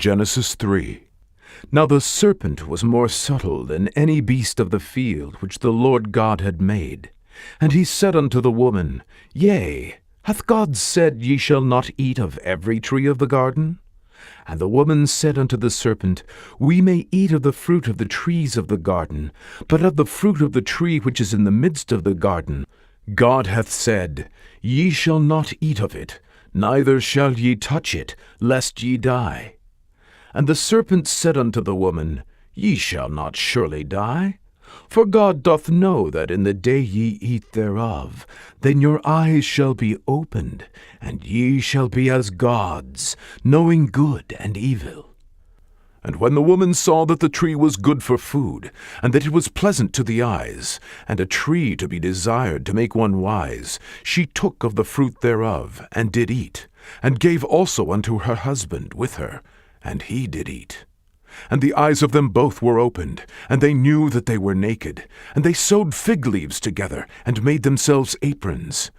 Genesis 3. Now the serpent was more subtle than any beast of the field which the Lord God had made. And he said unto the woman, Yea, hath God said, Ye shall not eat of every tree of the garden? And the woman said unto the serpent, We may eat of the fruit of the trees of the garden, but of the fruit of the tree which is in the midst of the garden, God hath said, Ye shall not eat of it, neither shall ye touch it, lest ye die. And the serpent said unto the woman, Ye shall not surely die. For God doth know that in the day ye eat thereof, then your eyes shall be opened, and ye shall be as gods, knowing good and evil. And when the woman saw that the tree was good for food, and that it was pleasant to the eyes, and a tree to be desired to make one wise, she took of the fruit thereof, and did eat, and gave also unto her husband with her, and he did eat. And the eyes of them both were opened, and they knew that they were naked, and they sewed fig leaves together, and made themselves aprons.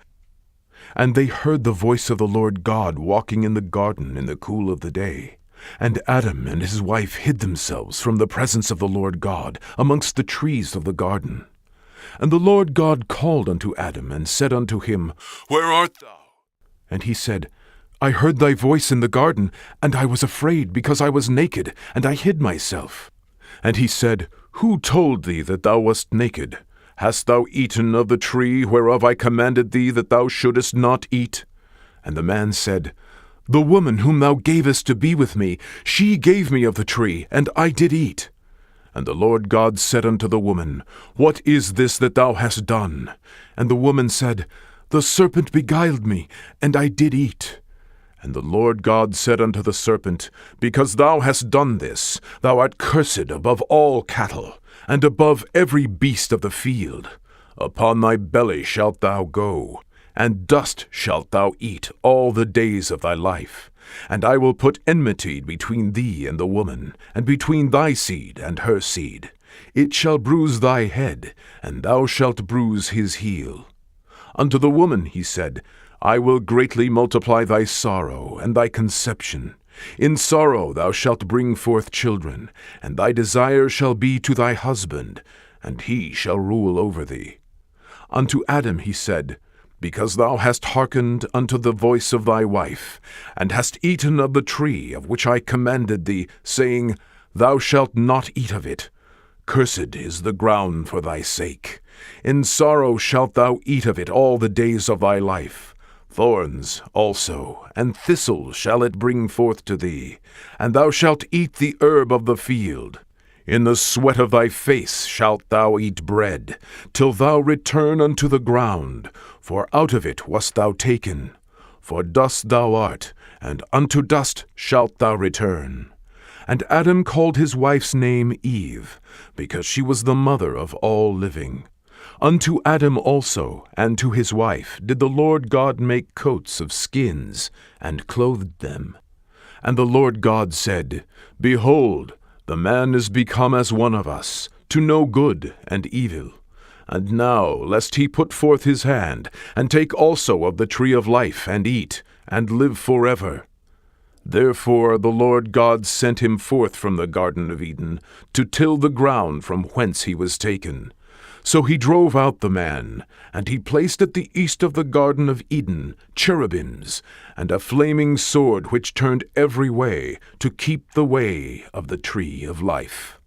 And they heard the voice of the Lord God walking in the garden in the cool of the day. And Adam and his wife hid themselves from the presence of the Lord God amongst the trees of the garden. And the Lord God called unto Adam, and said unto him, Where art thou? And he said, I heard thy voice in the garden, and I was afraid, because I was naked, and I hid myself. And he said, Who told thee that thou wast naked? Hast thou eaten of the tree whereof I commanded thee that thou shouldest not eat? And the man said, The woman whom thou gavest to be with me, she gave me of the tree, and I did eat. And the Lord God said unto the woman, What is this that thou hast done? And the woman said, The serpent beguiled me, and I did eat. And the Lord God said unto the serpent, Because thou hast done this, thou art cursed above all cattle, and above every beast of the field. Upon thy belly shalt thou go, and dust shalt thou eat all the days of thy life. And I will put enmity between thee and the woman, and between thy seed and her seed. It shall bruise thy head, and thou shalt bruise his heel. Unto the woman he said, I will greatly multiply thy sorrow and thy conception. In sorrow thou shalt bring forth children, and thy desire shall be to thy husband, and he shall rule over thee. Unto Adam he said, Because thou hast hearkened unto the voice of thy wife, and hast eaten of the tree of which I commanded thee, saying, Thou shalt not eat of it. Cursed is the ground for thy sake. In sorrow shalt thou eat of it all the days of thy life. Thorns also and thistles shall it bring forth to thee, and thou shalt eat the herb of the field. In the sweat of thy face shalt thou eat bread, till thou return unto the ground, for out of it wast thou taken. For dust thou art, and unto dust shalt thou return. And Adam called his wife's name Eve, because she was the mother of all living. Unto Adam also, and to his wife, did the Lord God make coats of skins, and clothed them. And the Lord God said, Behold, the man is become as one of us, to know good and evil. And now, lest he put forth his hand, and take also of the tree of life, and eat, and live forever. Therefore the Lord God sent him forth from the Garden of Eden, to till the ground from whence he was taken. So he drove out the man, and he placed at the east of the Garden of Eden cherubims, and a flaming sword which turned every way, to keep the way of the tree of life.